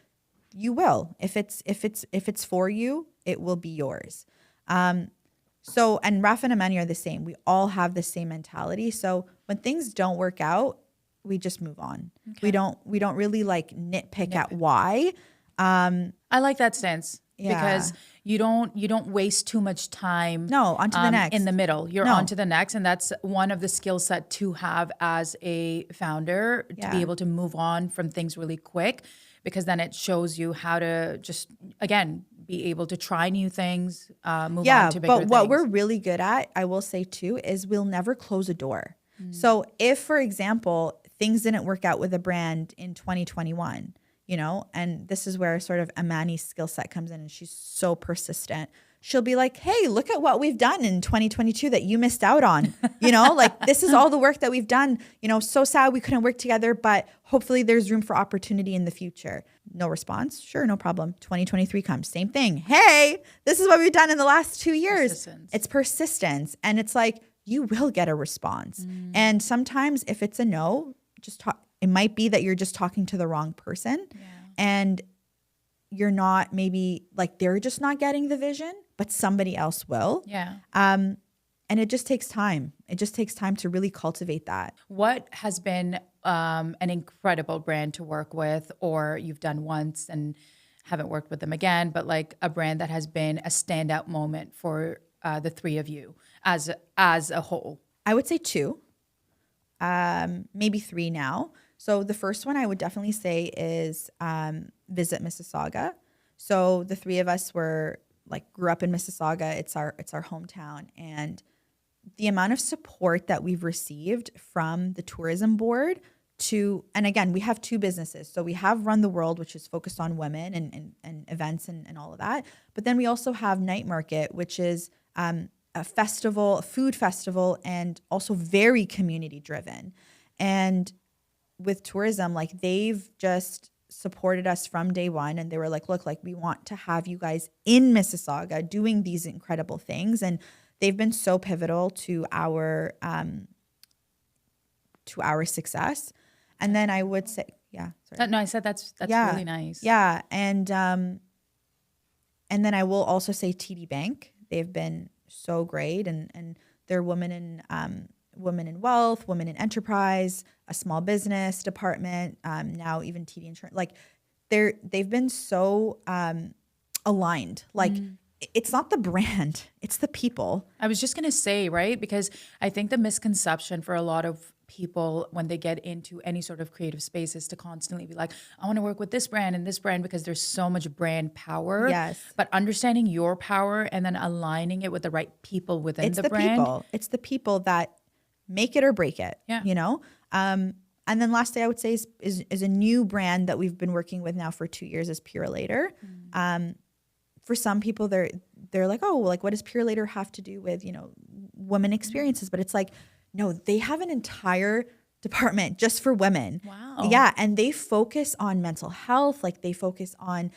you will. If it's for you, it will be yours. So, and Rafa and Amani are the same. We all have the same mentality. So when things don't work out, we just move on. Okay. We don't really like nitpick at why. I like that stance Yeah. because you don't waste too much time. No, on to the next. In the middle. You're No. on to the next, and that's one of the skill set to have as a founder to Yeah. be able to move on from things really quick, because then it shows you how to just again be able to try new things, move on to bigger but things. what we're really good at, I will say too, is we'll never close a door. So if, for example, things didn't work out with a brand in 2021, you know, and this is where sort of Amani's skill set comes in, and she's so persistent. She'll be like, hey, look at what we've done in 2022 that you missed out on. You know, like, this is all the work that we've done. You know, so sad we couldn't work together, but hopefully there's room for opportunity in the future. No response. Sure, no problem. 2023 comes. Same thing. Hey, this is what we've done in the last 2 years. Persistence. It's persistence. And it's like, you will get a response. And sometimes if it's a no, just talk. It might be that you're just talking to the wrong person. Yeah. And you're not, maybe like they're just not getting the vision, but somebody else will. Yeah. And it just takes time. It just takes time to really cultivate that. What has been an incredible brand to work with, or you've done once and haven't worked with them again, but like a brand that has been a standout moment for the three of you as a whole? I would say 2, maybe 3 now. So the first one I would definitely say is Visit Mississauga. So the 3 of us grew up in Mississauga. It's our hometown, and the amount of support that we've received from the tourism board and again, we have 2 businesses. So we have Run the World, which is focused on women and events and all of that. But then we also have Night Market, which is a festival, a food festival, and also very community driven. And with tourism, like, they've just supported us from day one, and they were like, look, like, we want to have you guys in Mississauga doing these incredible things. And they've been so pivotal to our success. And then I would say, No, I said that's really nice. Yeah. And then I will also say TD Bank. They've been so great, and they're women in wealth, women in enterprise, a small business department, now even TD Insurance. Like, they've been so aligned. Like, it's not the brand, it's the people. I was just going to say, right? Because I think the misconception for a lot of people when they get into any sort of creative space is to constantly be like, I want to work with this brand and this brand, because there's so much brand power. Yes. But understanding your power and then aligning it with the right people within the brand. People. It's the people that make it or break it. Yeah. You know? And then lastly, I would say is a new brand that we've been working with now for 2 years is Pure Later. For some people, they're like, oh, well, like, what does Pure Later have to do with, you know, women experiences? But it's like, no, they have an entire department just for women. Wow. Yeah. And they focus on mental health. Like, they focus on,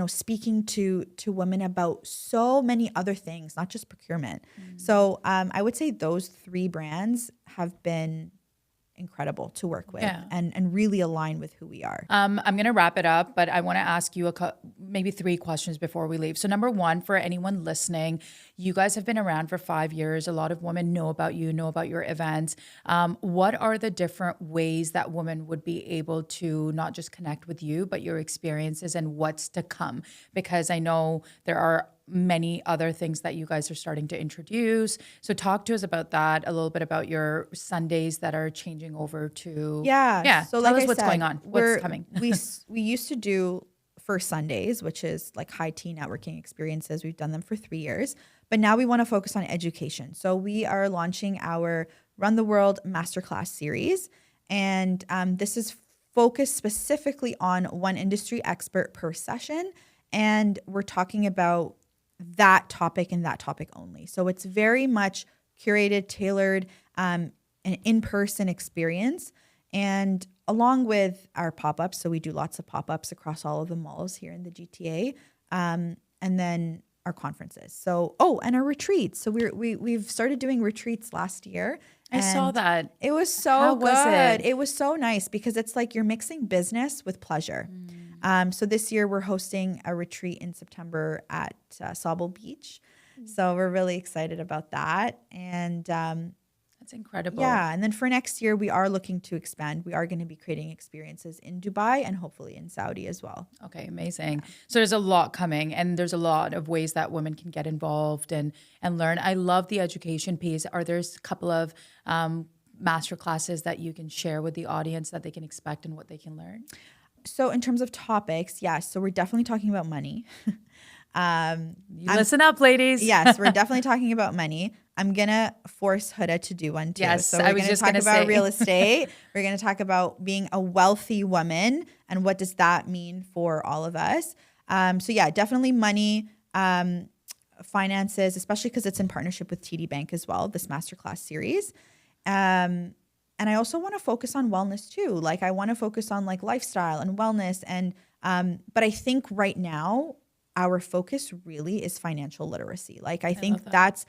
speaking to women about so many other things, not just procurement. So I would say those 3 brands have been incredible to work with and really align with who we are. I'm going to wrap it up, but I want to ask you maybe 3 questions before we leave. So number 1, for anyone listening, you guys have been around for 5 years. A lot of women know about you, know about your events. What are the different ways that women would be able to not just connect with you, but your experiences and what's to come? Because I know there are many other things that you guys are starting to introduce. So talk to us about that, a little bit about your Sundays that are changing over to... Yeah. So tell us what's going on, what's coming. we used to do First Sundays, which is like high tea networking experiences. We've done them for 3 years, but now we want to focus on education. So we are launching our Run the World Masterclass series. And this is focused specifically on one industry expert per session. And we're talking about that topic and that topic only. So it's very much curated, tailored, an in-person experience. And along with our pop-ups, so we do lots of pop-ups across all of the malls here in the GTA, and then our conferences. So, and our retreats. So we've started doing retreats last year. I saw that. It was so How good. was it? It was so nice because it's like you're mixing business with pleasure. So this year we're hosting a retreat in September at Sauble Beach. So we're really excited about that. And That's incredible. yeah, and then for next year, we are looking to expand. We are going to be creating experiences in Dubai and hopefully in Saudi as well. Okay, amazing. So there's a lot coming, and there's a lot of ways that women can get involved and learn. I love the education piece. Are there a couple of master classes that you can share with the audience that they can expect and what they can learn? So in terms of topics, yes. So we're definitely talking about money. Listen up, ladies. Yes, we're definitely talking about money. I'm going to force Huda to do one too. Yes, so we're I was going to just talk gonna about say. real estate. We're going to talk about being a wealthy woman and what does that mean for all of us. So yeah, definitely money, finances, especially because it's in partnership with TD Bank as well, this masterclass series. And I also want to focus on wellness too. Like I want to focus on like lifestyle and wellness. And but I think right now our focus really is financial literacy. Like I think that's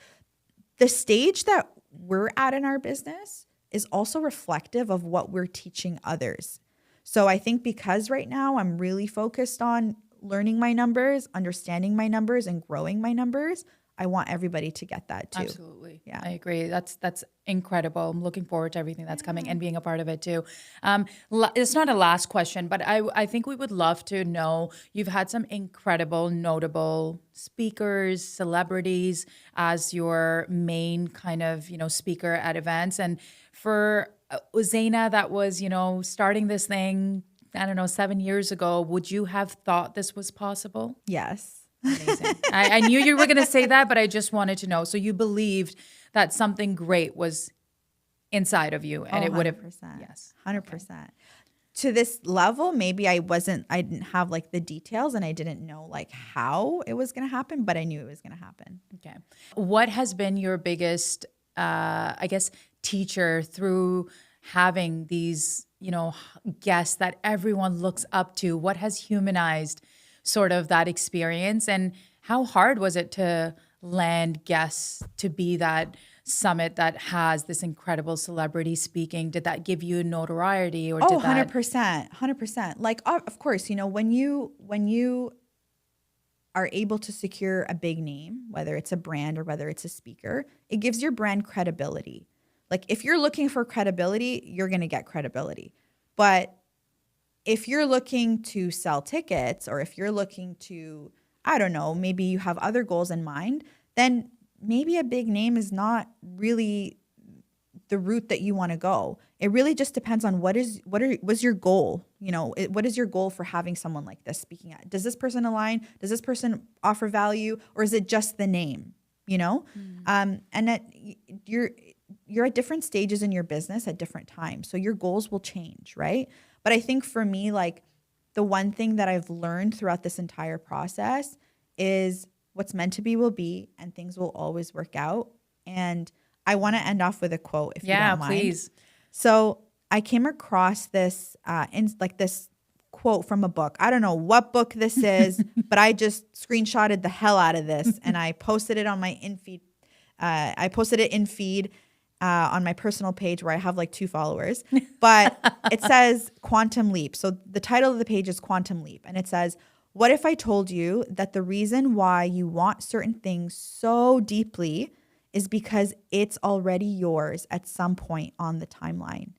the stage that we're at in our business is also reflective of what we're teaching others. So I think because right now I'm really focused on learning my numbers, understanding my numbers, and growing my numbers, I want everybody to get that too. Absolutely. Yeah. I agree. That's incredible. I'm looking forward to everything that's coming and being a part of it too. It's not a last question, but I think we would love to know, you've had some incredible, notable speakers, celebrities as your main kind of, speaker at events. And for Zaina, that was, starting this thing, 7 years ago, would you have thought this was possible? Yes. Amazing. I knew you were going to say that, but I just wanted to know. So you believed that something great was inside of you and it would have. 100%. Yes. 100%. To this level, maybe I didn't have like the details and I didn't know like how it was going to happen, but I knew it was going to happen. Okay. What has been your biggest, teacher through having these, guests that everyone looks up to? What has humanized sort of that experience, and how hard was it to land guests to be that summit that has this incredible celebrity speaking? Did that give you notoriety or did 100%. Like, of course, when you are able to secure a big name, whether it's a brand or whether it's a speaker, it gives your brand credibility. Like if you're looking for credibility, you're going to get credibility. But if you're looking to sell tickets or if you're looking to, I don't know, maybe you have other goals in mind, then maybe a big name is not really the route that you want to go. It really just depends on what's your goal? What is your goal for having someone like this speaking at? Does this person align? Does this person offer value, or is it just the name? And that you're at different stages in your business at different times, so your goals will change, right? But I think for me, like the one thing that I've learned throughout this entire process is what's meant to be will be, and things will always work out. And I want to end off with a quote, if you don't mind. Yeah, please. So I came across this this quote from a book. I don't know what book this is, but I just screenshotted the hell out of this and I posted it on my in-feed. I posted it in feed on my personal page where I have like 2 followers. But it says Quantum Leap. So the title of the page is Quantum Leap. And it says, what if I told you that the reason why you want certain things so deeply is because it's already yours at some point on the timeline?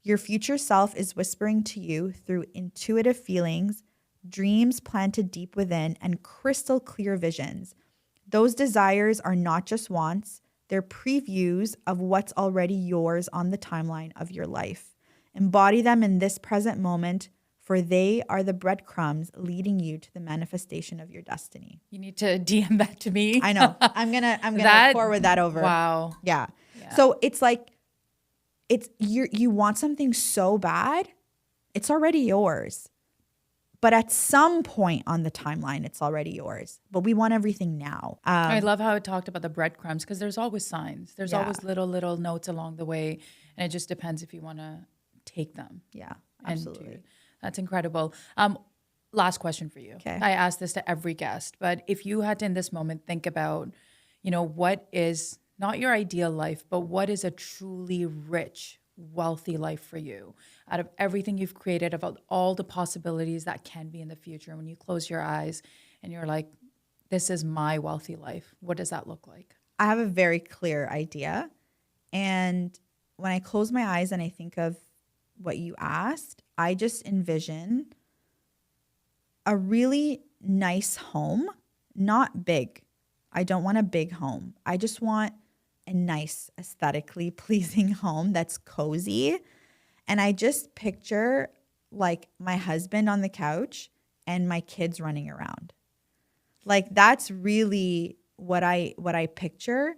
Your future self is whispering to you through intuitive feelings, dreams planted deep within, and crystal clear visions. Those desires are not just wants, they're previews of what's already yours on the timeline of your life. Embody them in this present moment, for they are the breadcrumbs leading you to the manifestation of your destiny. You need to DM that to me. I know. I'm gonna forward that over. Wow. Yeah. So it's like you want something so bad, it's already yours. But at some point on the timeline, it's already yours. But we want everything now. I love how it talked about the breadcrumbs because there's always signs. There's Yeah. always little notes along the way. And it just depends if you want to take them. Yeah, and absolutely. do. That's incredible. Last question for you. Okay. I ask this to every guest, but if you had to in this moment think about, what is not your ideal life, but what is a truly rich, wealthy life for you out of everything you've created, about all the possibilities that can be in the future. When you close your eyes and you're like, this is my wealthy life, what does that look like? I have a very clear idea. And when I close my eyes and I think of what you asked, I just envision a really nice home, not big. I don't want a big home. I just want a nice, aesthetically pleasing home that's cozy. And I just picture like my husband on the couch and my kids running around. Like that's really what I picture.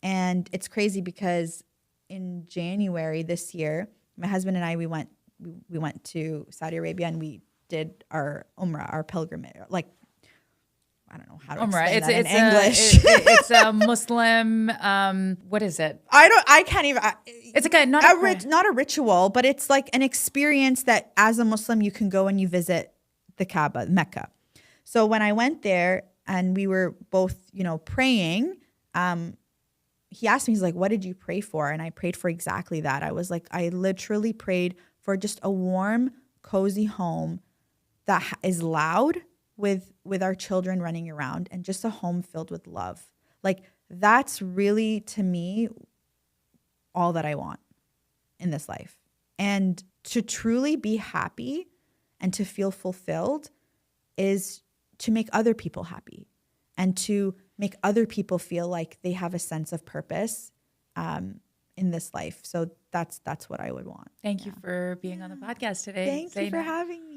And it's crazy because in January this year, my husband and I, we went to Saudi Arabia and we did our Umrah, our pilgrimage. Like, I don't know how to explain that in English. It's a Muslim. What is it? I can't even. It's not a ritual, but it's like an experience that as a Muslim you can go and you visit the Kaaba, Mecca. So when I went there and we were both, praying, he asked me, he's like, what did you pray for? And I prayed for exactly that. I was like, I literally prayed for just a warm, cozy home that is loud with our children running around and just a home filled with love. Like that's really, to me, all that I want in this life. And to truly be happy and to feel fulfilled is to make other people happy and to make other people feel like they have a sense of purpose in this life. So that's what I would want. Thank you for being on the podcast today. Thank you for having me.